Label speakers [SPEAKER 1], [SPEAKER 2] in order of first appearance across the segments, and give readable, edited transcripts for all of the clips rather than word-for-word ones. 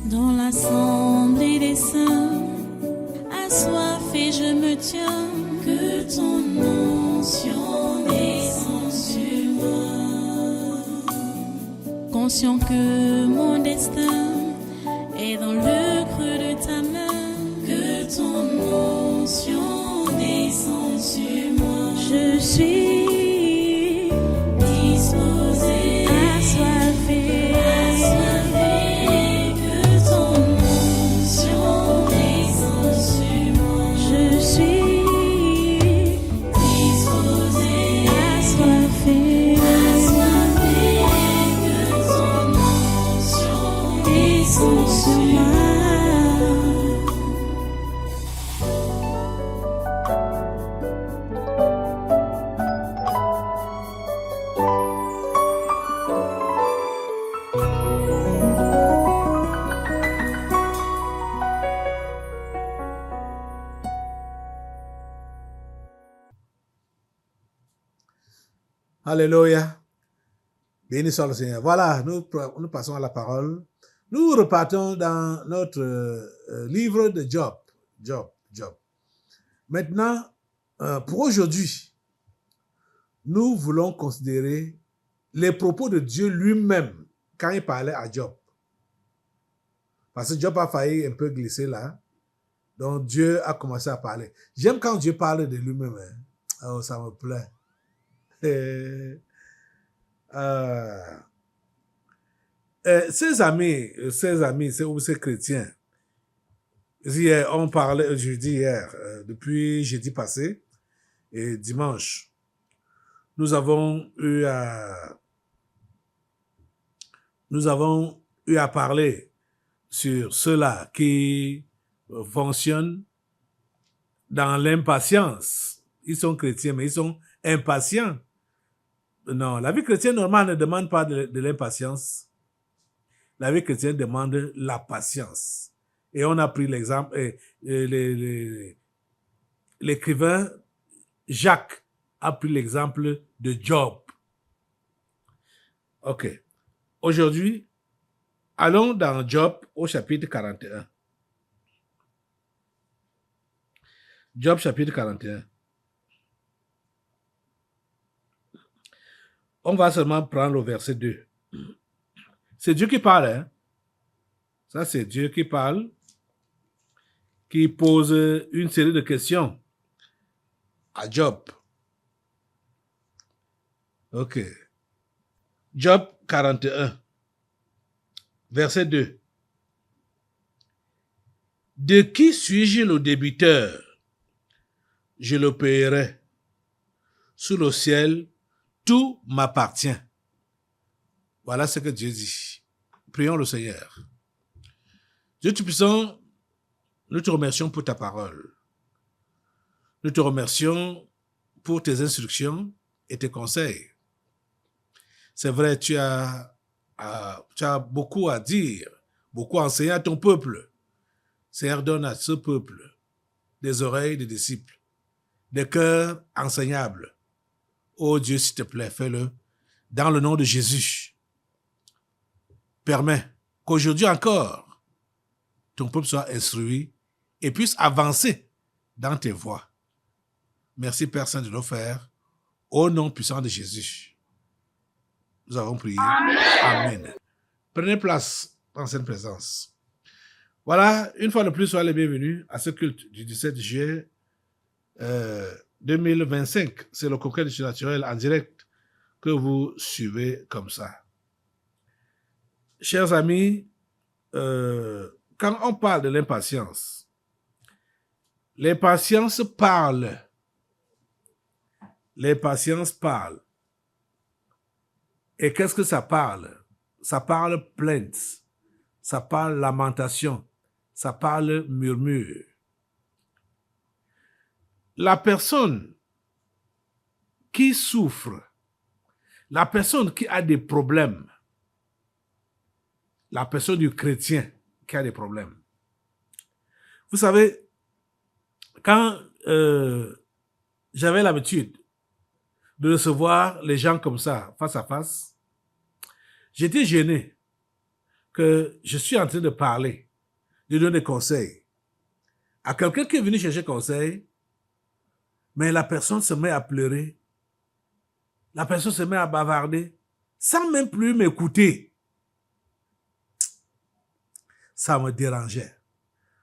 [SPEAKER 1] Dans l'assemblée des saints, assoiffé je me tiens, que ton onction descende sur moi. Conscient que mon destin est dans le creux de ta main, que ton onction descende sur moi. Je suis disposé, assoiffé, que ton onction descende sur moi. Je suis disposé, assoiffé, que ton onction descende sur moi.
[SPEAKER 2] Alléluia. Béni soit le Seigneur. Voilà, nous passons à la parole. Nous repartons dans notre livre de Job. Job. Maintenant, pour aujourd'hui, nous voulons considérer les propos de Dieu lui-même quand il parlait à Job. Parce que Job a failli un peu glisser là. Donc Dieu a commencé à parler. J'aime quand Dieu parle de lui-même. Hein. Oh, ça me plaît. Ses amis, ces chrétiens, hier, on parlait, depuis jeudi passé et dimanche, nous avons eu à parler sur ceux-là qui fonctionnent dans l'impatience. Ils sont chrétiens, mais ils sont impatients. Non, la vie chrétienne normale ne demande pas de l'impatience. La vie chrétienne demande la patience. Et on a pris l'exemple, l'écrivain Jacques a pris l'exemple de Job. Ok. Aujourd'hui, allons dans Job au chapitre 41. Job chapitre 41. On va seulement prendre le verset 2. C'est Dieu qui parle. Hein? Ça, c'est Dieu qui parle, qui pose une série de questions à Job. Ok. Job 41, verset 2. De qui suis-je le débiteur? Je le paierai. Sous le ciel, tout m'appartient. Voilà ce que Dieu dit. Prions le Seigneur. Dieu Tout-Puissant, nous te remercions pour ta parole. Nous te remercions pour tes instructions et tes conseils. C'est vrai, tu as beaucoup à dire, beaucoup à enseigner à ton peuple. Seigneur, donne à ce peuple des oreilles de disciples, des cœurs enseignables. Oh Dieu, s'il te plaît, fais-le dans le nom de Jésus. Permets qu'aujourd'hui encore, ton peuple soit instruit et puisse avancer dans tes voies. Merci Père Saint de le faire au nom puissant de Jésus. Nous avons prié. Amen. Prenez place dans cette présence. Voilà, une fois de plus, soyez les bienvenus à ce culte du 17 juillet 2025. C'est le congrès du surnaturel en direct que vous suivez comme ça. Chers amis, quand on parle de l'impatience parle. L'impatience parle. Et qu'est-ce que ça parle? Ça parle plainte, ça parle lamentation, ça parle murmure. La personne qui souffre, la personne qui a des problèmes, la personne du chrétien qui a des problèmes. Vous savez, quand j'avais l'habitude de recevoir les gens comme ça, face à face, j'étais gêné. que je suis en train de parler, de donner des conseils à quelqu'un qui est venu chercher conseil, mais la personne se met à pleurer, la personne se met à bavarder, sans même plus m'écouter. Ça me dérangeait.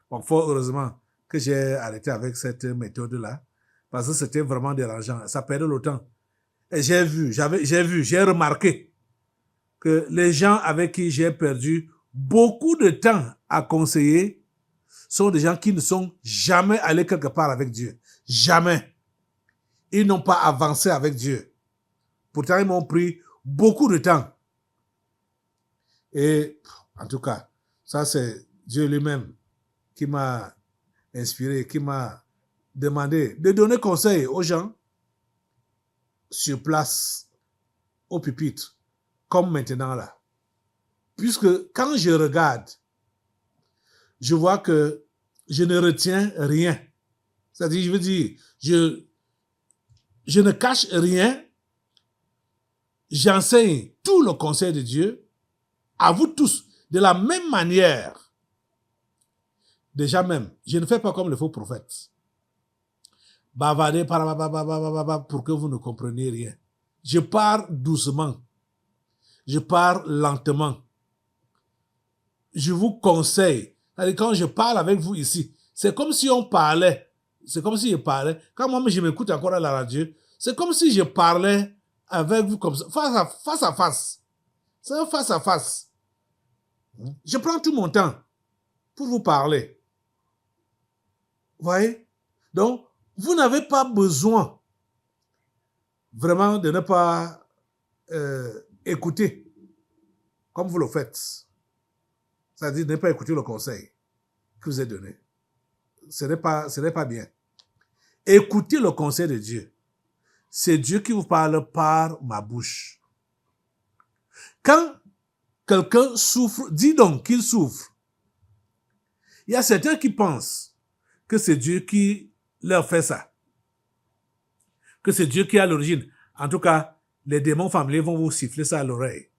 [SPEAKER 2] Bon, fort heureusement que j'ai arrêté avec cette méthode-là, parce que c'était vraiment dérangeant. Ça perdait le temps. Et j'ai remarqué que les gens avec qui j'ai perdu beaucoup de temps à conseiller sont des gens qui ne sont jamais allés quelque part avec Dieu. Jamais. Ils n'ont pas avancé avec Dieu. Pourtant, ils m'ont pris beaucoup de temps. Et en tout cas, ça c'est Dieu lui-même qui m'a inspiré, qui m'a demandé de donner conseil aux gens sur place, au pupitre, comme maintenant là. Puisque quand je regarde, je vois que je ne retiens rien. C'est-à-dire, je veux dire, je ne cache rien. J'enseigne tout le conseil de Dieu à vous tous de la même manière. Déjà même, je ne fais pas comme le faux prophète. Bavarder pour que vous ne compreniez rien. Je pars doucement. Je pars lentement. Je vous conseille. C'est-à-dire, quand je parle avec vous ici, c'est comme si on parlait. C'est comme si je parlais. Quand moi, je m'écoute encore à la radio, c'est comme si je parlais avec vous comme ça, face à face. C'est un face à face. Je prends tout mon temps pour vous parler. Vous voyez? Donc, vous n'avez pas besoin vraiment de ne pas écouter comme vous le faites. C'est-à-dire de ne pas écouter le conseil que vous est donné. Ce n'est pas bien. Écoutez le conseil de Dieu. C'est Dieu qui vous parle par ma bouche. Quand quelqu'un souffre, dis donc qu'il souffre. Il y a certains qui pensent que c'est Dieu qui leur fait ça. Que c'est Dieu qui est à l'origine. En tout cas, les démons familiers vont vous siffler ça à l'oreille.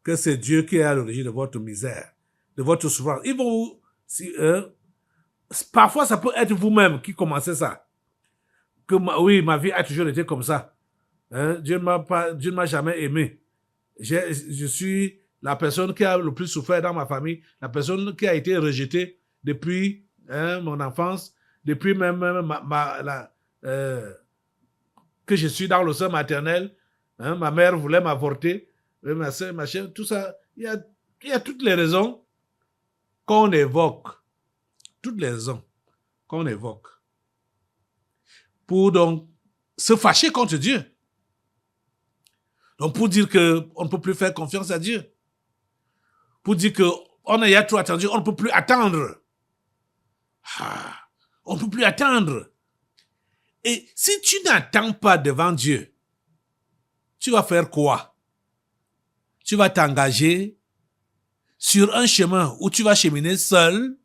[SPEAKER 2] Que c'est Dieu qui est à l'origine de votre misère, de votre souffrance. Ils vont vous... parfois, ça peut être vous-même qui commencez ça. Que oui, ma vie a toujours été comme ça. Dieu ne m'a jamais aimé. Je suis la personne qui a le plus souffert dans ma famille, la personne qui a été rejetée depuis mon enfance, depuis même que je suis dans le sein maternel. Ma mère voulait m'avorter, ma soeur, ma chère, tout ça. Il y a toutes les raisons qu'on évoque. Toutes les raisons qu'on évoque. Pour donc se fâcher contre Dieu. Donc pour dire qu'on ne peut plus faire confiance à Dieu. Pour dire qu'on a trop attendu, on ne peut plus attendre. On ne peut plus attendre. Et si tu n'attends pas devant Dieu, tu vas faire quoi? Tu vas t'engager sur un chemin où tu vas cheminer seul.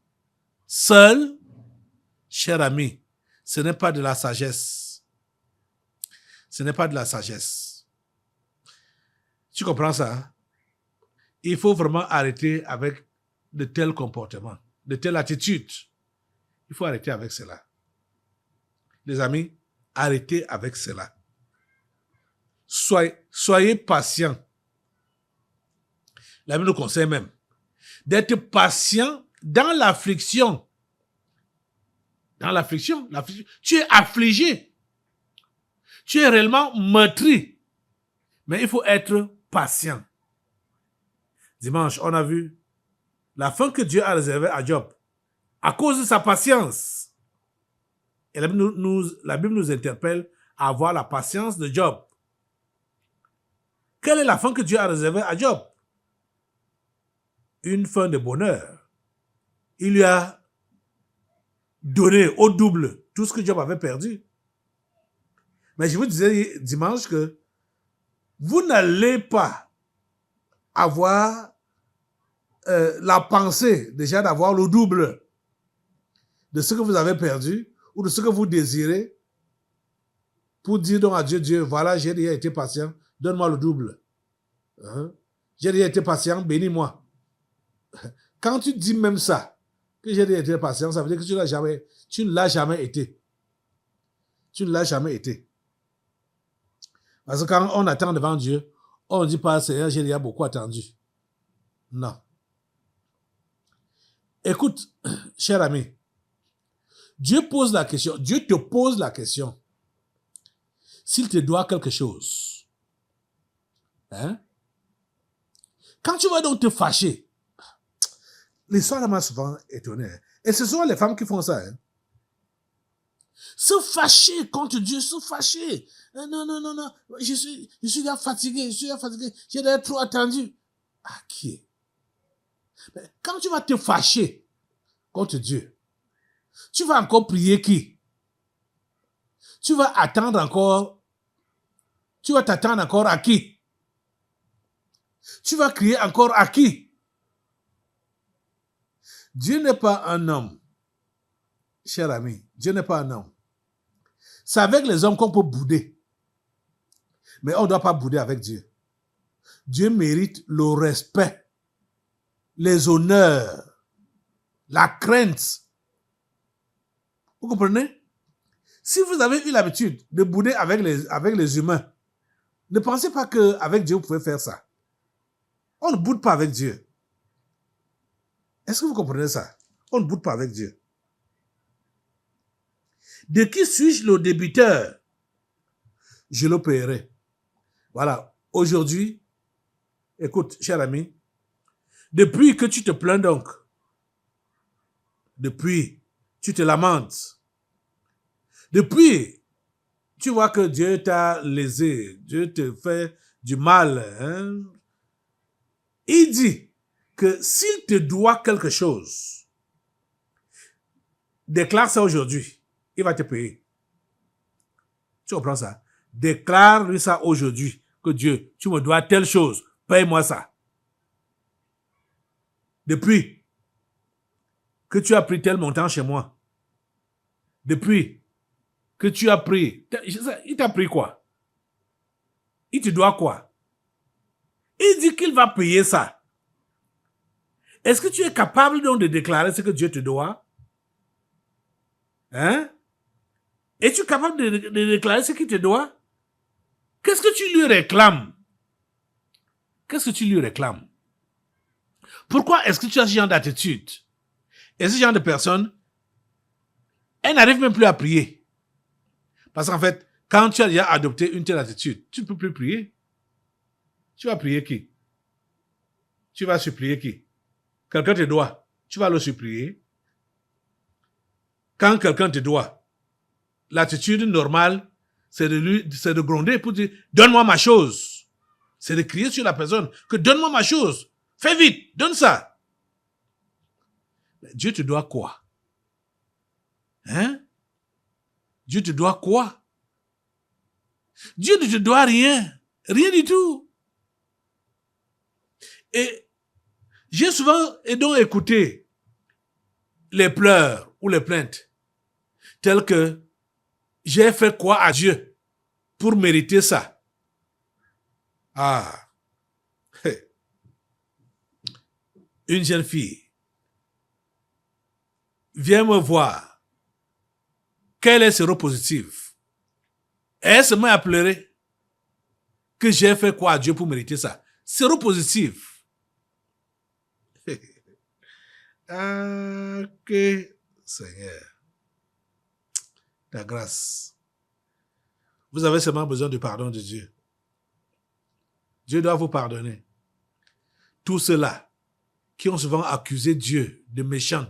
[SPEAKER 2] Seul, cher ami, ce n'est pas de la sagesse. Ce n'est pas de la sagesse. Tu comprends ça? Hein? Il faut vraiment arrêter avec de tels comportements, de telles attitudes. Il faut arrêter avec cela. Les amis, arrêtez avec cela. Soyez patients. La Bible nous conseille même d'être patient dans l'affliction. Dans l'affliction, tu es affligé. Tu es réellement meurtri. Mais il faut être patient. Dimanche, on a vu la fin que Dieu a réservée à Job à cause de sa patience. Et la Bible nous interpelle à avoir la patience de Job. Quelle est la fin que Dieu a réservée à Job? Une fin de bonheur. Il lui a donné au double tout ce que Job avait perdu. Mais je vous disais dimanche que vous n'allez pas avoir la pensée déjà d'avoir le double de ce que vous avez perdu ou de ce que vous désirez pour dire donc à Dieu, Dieu, voilà, j'ai déjà été patient, donne-moi le double. J'ai déjà été patient, bénis-moi. quand tu dis même ça, que j'ai été patient, ça veut dire que tu ne l'as jamais été. Tu ne l'as jamais été. Parce que quand on attend devant Dieu, on ne dit pas, Seigneur, j'ai déjà beaucoup attendu. Non. Écoute, cher ami, Dieu pose la question, Dieu te pose la question. S'il te doit quelque chose, hein? Quand tu vas donc te fâcher, l'histoire m'a souvent étonné. Hein? Et ce sont les femmes qui font ça. Hein? Se fâcher contre Dieu, se fâcher. Non, je suis déjà fatigué, j'ai déjà trop attendu. À qui? Mais quand tu vas te fâcher contre Dieu, tu vas encore prier qui? Tu vas attendre encore, tu vas t'attendre encore à qui? Tu vas crier encore à qui? Dieu n'est pas un homme, cher ami, Dieu n'est pas un homme. C'est avec les hommes qu'on peut bouder. Mais on ne doit pas bouder avec Dieu. Dieu mérite le respect, les honneurs, la crainte. Vous comprenez? Si vous avez eu l'habitude de bouder avec les humains, ne pensez pas qu'avec Dieu, vous pouvez faire ça. On ne boude pas avec Dieu. Est-ce que vous comprenez ça? On ne boude pas avec Dieu. De qui suis-je le débiteur? Je le paierai. Voilà. Aujourd'hui, écoute, cher ami, depuis que tu te plains donc, depuis tu te lamentes, depuis tu vois que Dieu t'a lésé, Dieu te fait du mal, hein? Il dit que s'il te doit quelque chose, déclare ça aujourd'hui, il va te payer. Tu comprends ça? Déclare-lui ça aujourd'hui, que Dieu, tu me dois telle chose, paye-moi ça. Depuis que tu as pris tel montant chez moi, depuis que tu as pris, il t'a pris quoi? Il te doit quoi? Il dit qu'il va payer ça. Est-ce que tu es capable donc de déclarer ce que Dieu te doit? Hein? Es-tu capable de déclarer ce qu'il te doit? Qu'est-ce que tu lui réclames? Qu'est-ce que tu lui réclames? Pourquoi est-ce que tu as ce genre d'attitude? Et ce genre de personne, elle n'arrive même plus à prier. Parce qu'en fait, quand tu as déjà adopté une telle attitude, tu ne peux plus prier. Tu vas prier qui? Tu vas supplier qui? Quelqu'un te doit, tu vas le supplier. Quand quelqu'un te doit, l'attitude normale, c'est de gronder pour dire, donne-moi ma chose. C'est de crier sur la personne que donne-moi ma chose. Fais vite, donne ça. Mais Dieu te doit quoi? Hein? Dieu te doit quoi? Dieu ne te doit rien. Rien du tout. Et j'ai souvent donc écouté les pleurs ou les plaintes telles que j'ai fait quoi à Dieu pour mériter ça? Ah. Une jeune fille vient me voir. Quel est séropositif? Et elle se met à pleurer que j'ai fait quoi à Dieu pour mériter ça? Séropositif. Ah, que Seigneur, ta grâce. Vous avez seulement besoin du pardon de Dieu. Dieu doit vous pardonner. Tous ceux-là qui ont souvent accusé Dieu de méchant.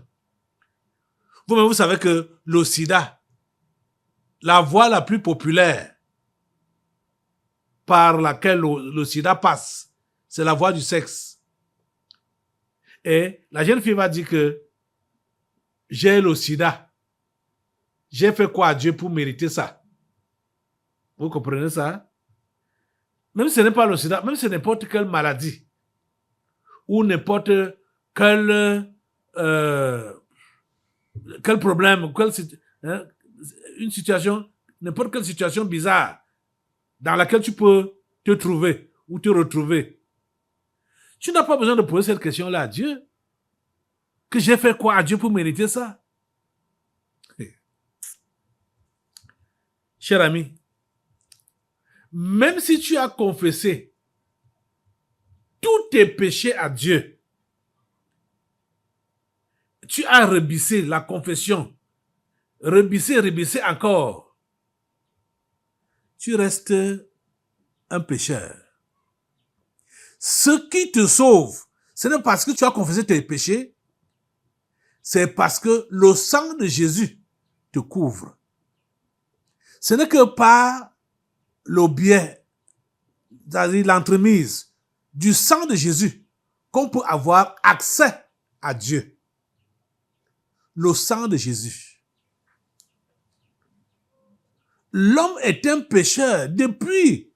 [SPEAKER 2] Vous-même, vous savez que le sida, la voie la plus populaire par laquelle le sida passe, c'est la voie du sexe. Et la jeune fille va dire que j'ai le sida. J'ai fait quoi à Dieu pour mériter ça? Vous comprenez ça? Même si ce n'est pas le sida, même si c'est n'importe quelle maladie ou n'importe quel problème, une situation, n'importe quelle situation bizarre dans laquelle tu peux te trouver ou te retrouver. Tu n'as pas besoin de poser cette question-là à Dieu. Que j'ai fait quoi à Dieu pour mériter ça? Cher ami, même si tu as confessé tous tes péchés à Dieu, tu as rebissé la confession, rebissé encore, tu restes un pécheur. Ce qui te sauve, ce n'est parce que tu as confessé tes péchés, c'est parce que le sang de Jésus te couvre. Ce n'est que par le biais, c'est-à-dire l'entremise du sang de Jésus qu'on peut avoir accès à Dieu. Le sang de Jésus. L'homme est un pécheur depuis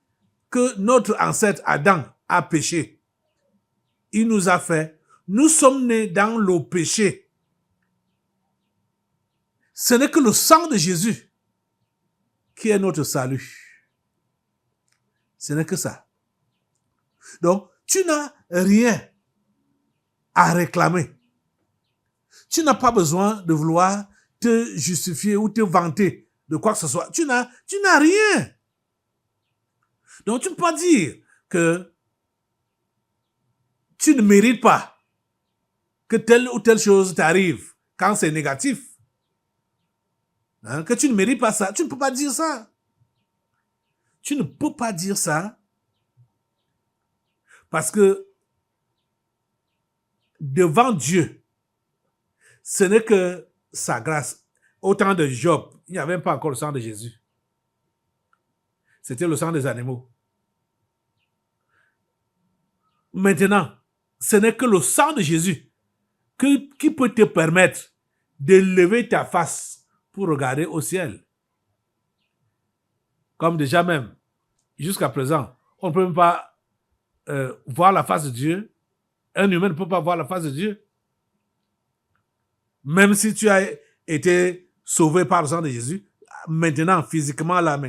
[SPEAKER 2] que notre ancêtre Adam a péché. Il nous a fait, nous sommes nés dans le péché. Ce n'est que le sang de Jésus qui est notre salut. Ce n'est que ça. Donc, tu n'as rien à réclamer. Tu n'as pas besoin de vouloir te justifier ou te vanter de quoi que ce soit. Tu n'as rien. Donc, tu ne peux pas dire que tu ne mérites pas que telle ou telle chose t'arrive quand c'est négatif. Hein, que tu ne mérites pas ça. Tu ne peux pas dire ça. Tu ne peux pas dire ça parce que devant Dieu, ce n'est que sa grâce. Au temps de Job, il n'y avait pas encore le sang de Jésus. C'était le sang des animaux. Maintenant, ce n'est que le sang de Jésus qui peut te permettre de lever ta face pour regarder au ciel. Comme déjà même, jusqu'à présent, on ne peut même pas voir la face de Dieu. Un humain ne peut pas voir la face de Dieu. Même si tu as été sauvé par le sang de Jésus, maintenant, physiquement là,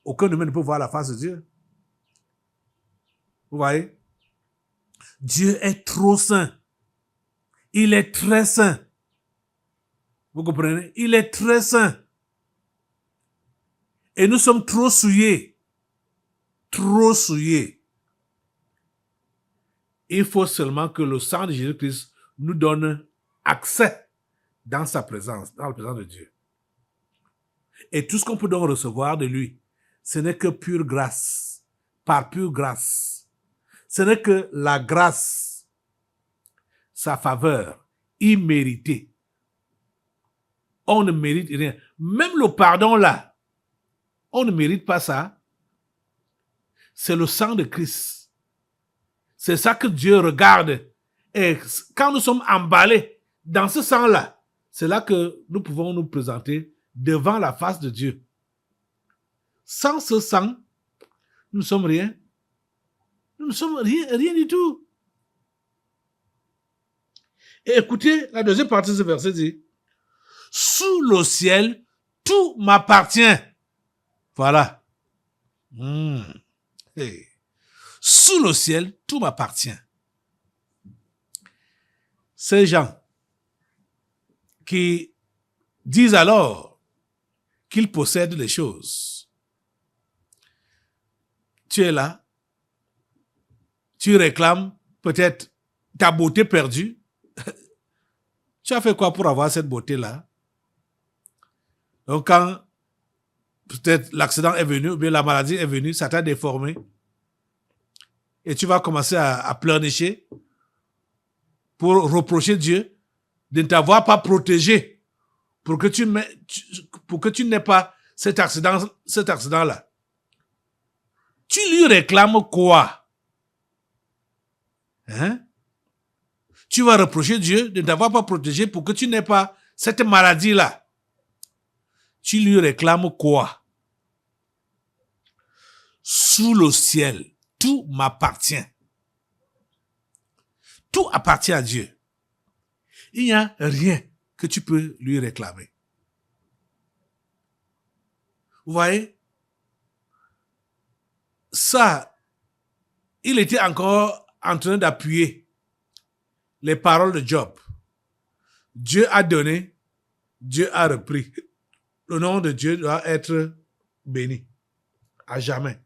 [SPEAKER 2] aucun humain ne peut voir la face de Dieu. Vous voyez? Dieu est trop saint. Il est très saint. Vous comprenez? Il est très saint. Et nous sommes trop souillés. Trop souillés. Il faut seulement que le sang de Jésus-Christ nous donne accès dans sa présence, dans la présence de Dieu. Et tout ce qu'on peut donc recevoir de lui, ce n'est que pure grâce, par pure grâce. Ce n'est que la grâce, sa faveur, imméritée. On ne mérite rien. Même le pardon là, on ne mérite pas ça. C'est le sang de Christ. C'est ça que Dieu regarde. Et quand nous sommes emballés dans ce sang-là, c'est là que nous pouvons nous présenter devant la face de Dieu. Sans ce sang, nous ne sommes rien. Nous ne sommes rien du tout. Et écoutez, la deuxième partie de ce verset dit, « Sous le ciel, tout m'appartient. » Voilà. Hey. Sous le ciel, tout m'appartient. Ces gens qui disent alors qu'ils possèdent les choses. Tu es là, tu réclames peut-être ta beauté perdue. Tu as fait quoi pour avoir cette beauté-là? Donc quand peut-être l'accident est venu, ou bien la maladie est venue, ça t'a déformé, et tu vas commencer à pleurnicher pour reprocher Dieu de ne t'avoir pas protégé pour que tu n'aies pas cet accident-là. Tu lui réclames quoi? Hein? Tu vas reprocher Dieu de ne t'avoir pas protégé pour que tu n'aies pas cette maladie-là. Tu lui réclames quoi? Sous le ciel, tout m'appartient. Tout appartient à Dieu. Il n'y a rien que tu peux lui réclamer. Vous voyez? Ça, il était encore en train d'appuyer les paroles de Job. Dieu a donné, Dieu a repris. Le nom de Dieu doit être béni à jamais.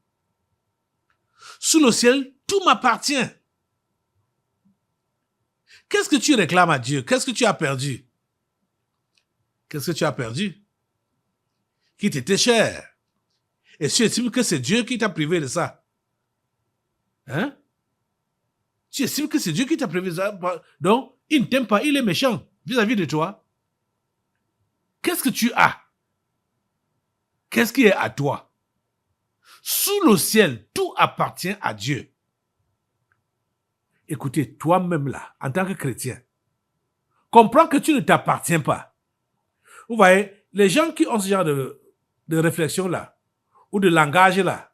[SPEAKER 2] Sous le ciel, tout m'appartient. Qu'est-ce que tu réclames à Dieu? Qu'est-ce que tu as perdu? Qu'est-ce que tu as perdu? Qui t'était cher. Et tu estimes que c'est Dieu qui t'a privé de ça? Hein? Tu estimes que c'est Dieu qui t'a privé de ça? Donc, il ne t'aime pas, il est méchant vis-à-vis de toi. Qu'est-ce que tu as? Qu'est-ce qui est à toi? Sous le ciel, tout appartient à Dieu. Écoutez, toi-même là, en tant que chrétien, comprends que tu ne t'appartiens pas. Vous voyez, les gens qui ont ce genre de réflexion là, ou de langage là,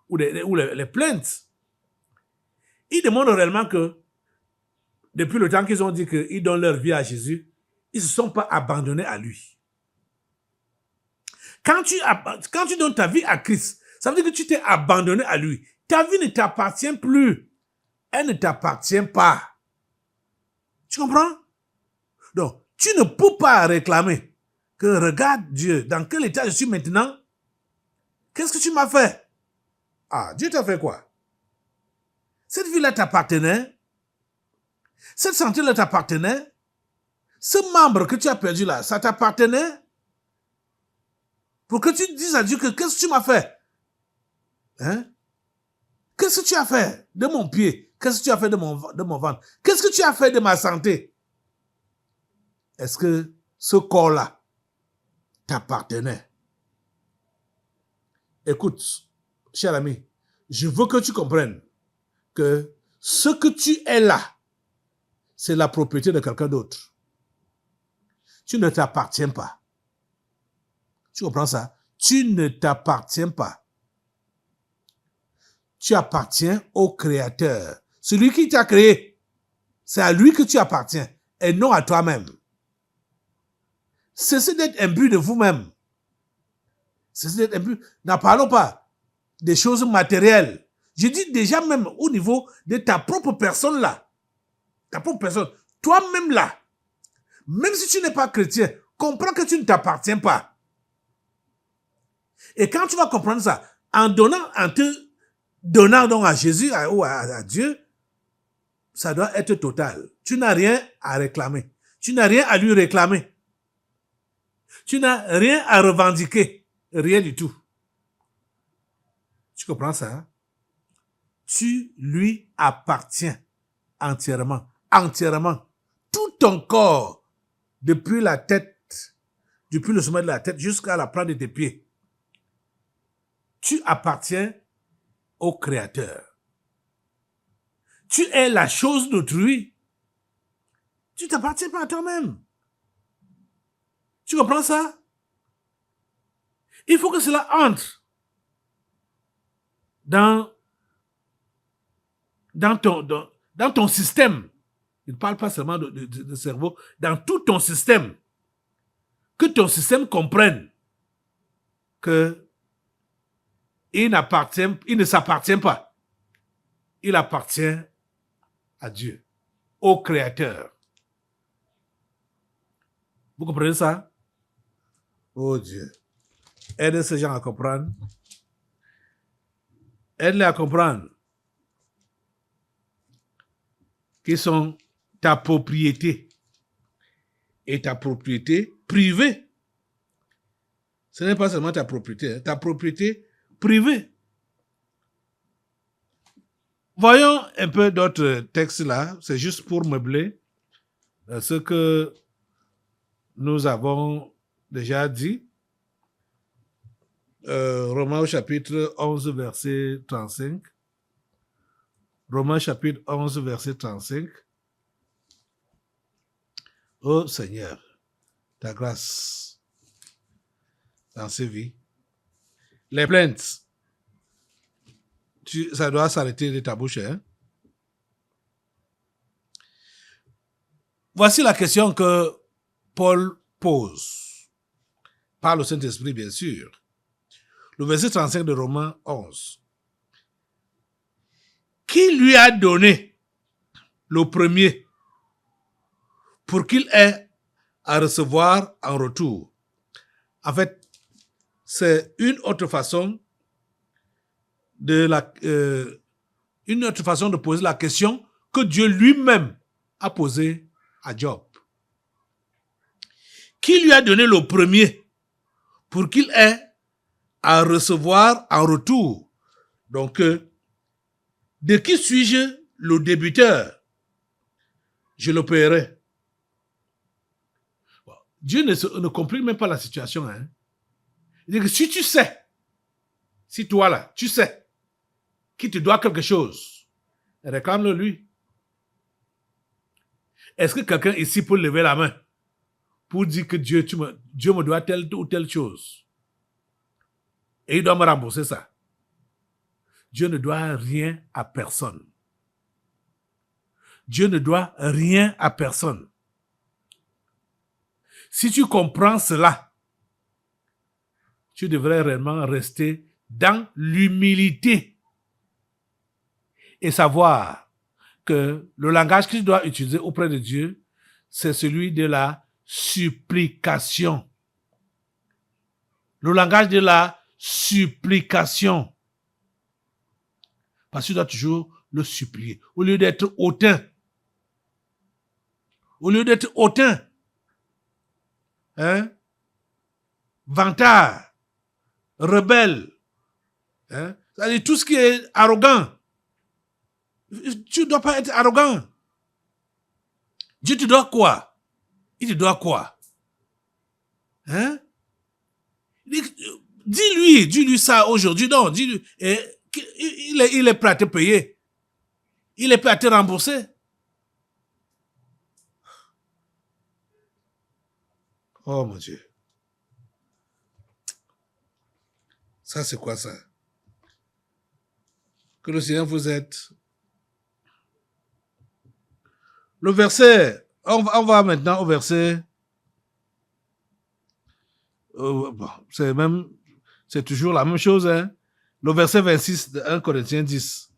[SPEAKER 2] ou les plaintes, ils demandent réellement que, depuis le temps qu'ils ont dit qu'ils donnent leur vie à Jésus, ils ne se sont pas abandonnés à lui. Quand tu donnes ta vie à Christ, ça veut dire que tu t'es abandonné à lui. Ta vie ne t'appartient plus. Elle ne t'appartient pas. Tu comprends? Donc, tu ne peux pas réclamer que regarde Dieu, dans quel état je suis maintenant? Qu'est-ce que tu m'as fait? Ah, Dieu t'a fait quoi? Cette vie-là t'appartenait? Cette santé-là t'appartenait? Ce membre que tu as perdu là, ça t'appartenait? Pour que tu dises à Dieu que qu'est-ce que tu m'as fait? Hein? Qu'est-ce que tu as fait de mon pied? Qu'est-ce que tu as fait de mon ventre? Qu'est-ce que tu as fait de ma santé? Est-ce que ce corps-là t'appartenait? Écoute, cher ami, je veux que tu comprennes que ce que tu es là, c'est la propriété de quelqu'un d'autre. Tu ne t'appartiens pas. Tu comprends ça? Tu ne t'appartiens pas. Tu appartiens au Créateur. Celui qui t'a créé, c'est à lui que tu appartiens et non à toi-même. Cessez d'être imbu de vous-même. Cessez d'être imbu. N'en parlons pas des choses matérielles. Je dis déjà même au niveau de ta propre personne là. Ta propre personne. Toi-même là. Même si tu n'es pas chrétien, comprends que tu ne t'appartiens pas. Et quand tu vas comprendre ça, en te donnant donc à Jésus ou à Dieu, ça doit être total. Tu n'as rien à réclamer. Tu n'as rien à lui réclamer. Tu n'as rien à revendiquer. Rien du tout. Tu comprends ça? Hein? Tu lui appartiens entièrement. Entièrement. Tout ton corps, depuis la tête, depuis le sommet de la tête jusqu'à la plante de tes pieds. Tu appartiens au Créateur. Tu es la chose d'autrui. Tu ne t'appartiens pas à toi-même. Tu comprends ça? Il faut que cela entre dans ton système. Il ne parle pas seulement de cerveau, dans tout ton système. Que ton système comprenne que il ne s'appartient pas. Il appartient à Dieu, au Créateur. Vous comprenez ça? Oh Dieu. Aide ces gens à comprendre. Aide-les à comprendre qu'ils sont ta propriété et ta propriété privée. Ce n'est pas seulement ta propriété, ta propriété privée. Voyons un peu d'autres textes là, c'est juste pour meubler ce que nous avons déjà dit. Romains au chapitre 11, verset 35. Romains chapitre 11, verset 35. Oh Seigneur, ta grâce dans ces vies. Les plaintes, ça doit s'arrêter de ta bouche. Hein? Voici la question que Paul pose, par le Saint-Esprit bien sûr. Le verset 35 de Romains 11. Qui lui a donné le premier pour qu'il ait à recevoir en retour. En fait, c'est une autre façon de poser la question que Dieu lui-même a posée à Job. Qui lui a donné le premier pour qu'il ait à recevoir en retour? Donc, de qui suis-je le débiteur? Je le paierai. Bon, Dieu ne complique même pas la situation. Hein. Il dit que si tu sais, si toi là, tu sais qu'il te doit quelque chose, réclame-le lui. Est-ce que quelqu'un ici peut lever la main pour dire que Dieu me doit telle ou telle chose? Et il doit me rembourser ça. Dieu ne doit rien à personne. Dieu ne doit rien à personne. Si tu comprends cela, tu devrais réellement rester dans l'humilité et savoir que le langage que tu dois utiliser auprès de Dieu, c'est celui de la supplication. Le langage de la supplication. Parce que tu dois toujours le supplier. Au lieu d'être hautain. Au lieu d'être hautain. Hein? Vantard. Rebelle. Hein? C'est-à-dire tout ce qui est arrogant. Tu ne dois pas être arrogant. Dieu te doit quoi? Il te doit quoi? Hein? Dis-lui ça aujourd'hui. Non, dis-lui. Il est prêt à te payer. Il est prêt à te rembourser. Oh mon Dieu. Ça, c'est quoi ça? Que le Seigneur vous aide. Le verset, on va maintenant au verset. Bon, c'est toujours la même chose, hein. Le verset 26 de 1 Corinthiens 10.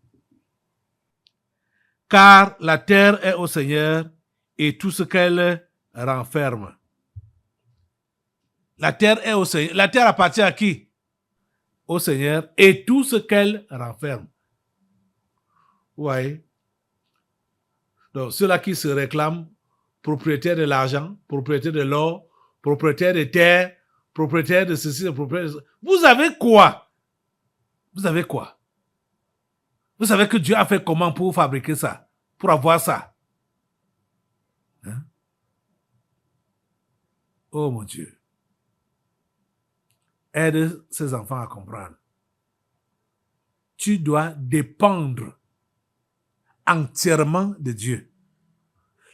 [SPEAKER 2] Car la terre est au Seigneur et tout ce qu'elle renferme. La terre est au Seigneur. La terre appartient à qui? Au Seigneur et tout ce qu'elle renferme. Oui. Donc, ceux-là qui se réclament propriétaires de l'argent, propriétaires de l'or, propriétaires de terre, propriétaires de ceci, propriétaires de ça. Vous avez quoi? Vous avez quoi? Vous savez que Dieu a fait comment pour fabriquer ça? Pour avoir ça? Hein? Oh mon Dieu. Aide ces enfants à comprendre. Tu dois dépendre entièrement de Dieu.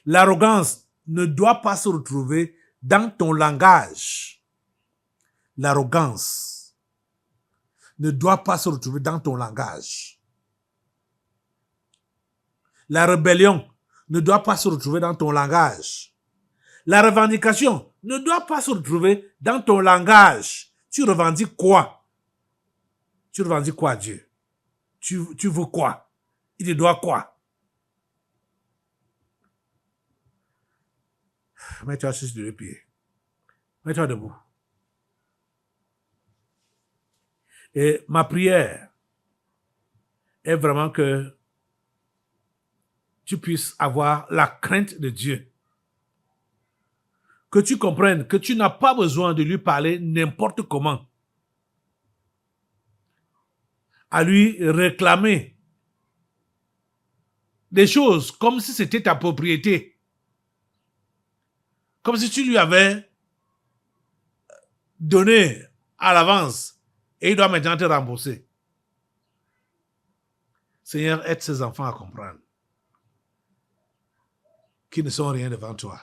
[SPEAKER 2] L'arrogance ne doit pas se retrouver dans ton langage. L'arrogance ne doit pas se retrouver dans ton langage. La rébellion ne doit pas se retrouver dans ton langage. La revendication ne doit pas se retrouver dans ton langage. Tu revendiques quoi? Tu revendiques quoi, Dieu? Tu veux quoi? Il te doit quoi? Mets-toi sur le pied. Mets-toi debout. Et ma prière est vraiment que tu puisses avoir la crainte de Dieu. Que tu comprennes que tu n'as pas besoin de lui parler n'importe comment. À lui réclamer des choses comme si c'était ta propriété. Comme si tu lui avais donné à l'avance et il doit maintenant te rembourser. Seigneur, aide ces enfants à comprendre qu'ils ne sont rien devant toi.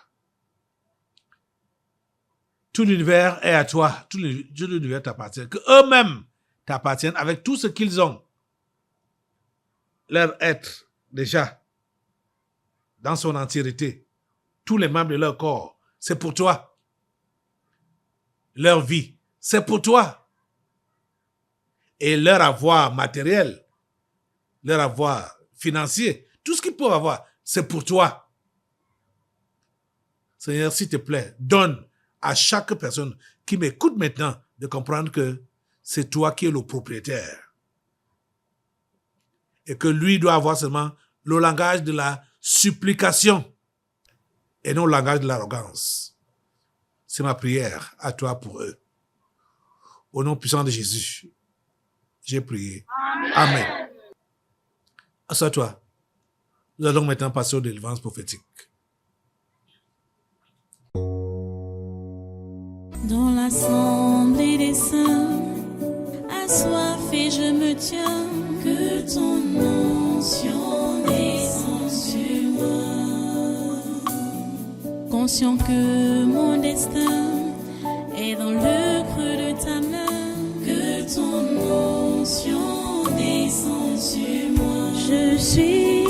[SPEAKER 2] Tout l'univers est à toi. Tout l'univers t'appartient. Que eux-mêmes t'appartiennent avec tout ce qu'ils ont. Leur être, déjà, dans son entièreté. Tous les membres de leur corps, c'est pour toi. Leur vie, c'est pour toi. Et leur avoir matériel, leur avoir financier, tout ce qu'ils peuvent avoir, c'est pour toi. Seigneur, s'il te plaît, donne à chaque personne qui m'écoute maintenant de comprendre que c'est toi qui es le propriétaire. Et que lui doit avoir seulement le langage de la supplication et non le langage de l'arrogance. C'est ma prière à toi pour eux. Au nom puissant de Jésus, j'ai prié. Amen. Assois-toi. Nous allons maintenant passer aux délivrances prophétiques.
[SPEAKER 1] Dans l'assemblée des saints, assoiffé je me tiens, que ton onction descende sur moi. Conscient que mon destin est dans le creux de ta main, que ton onction descende sur moi. Je suis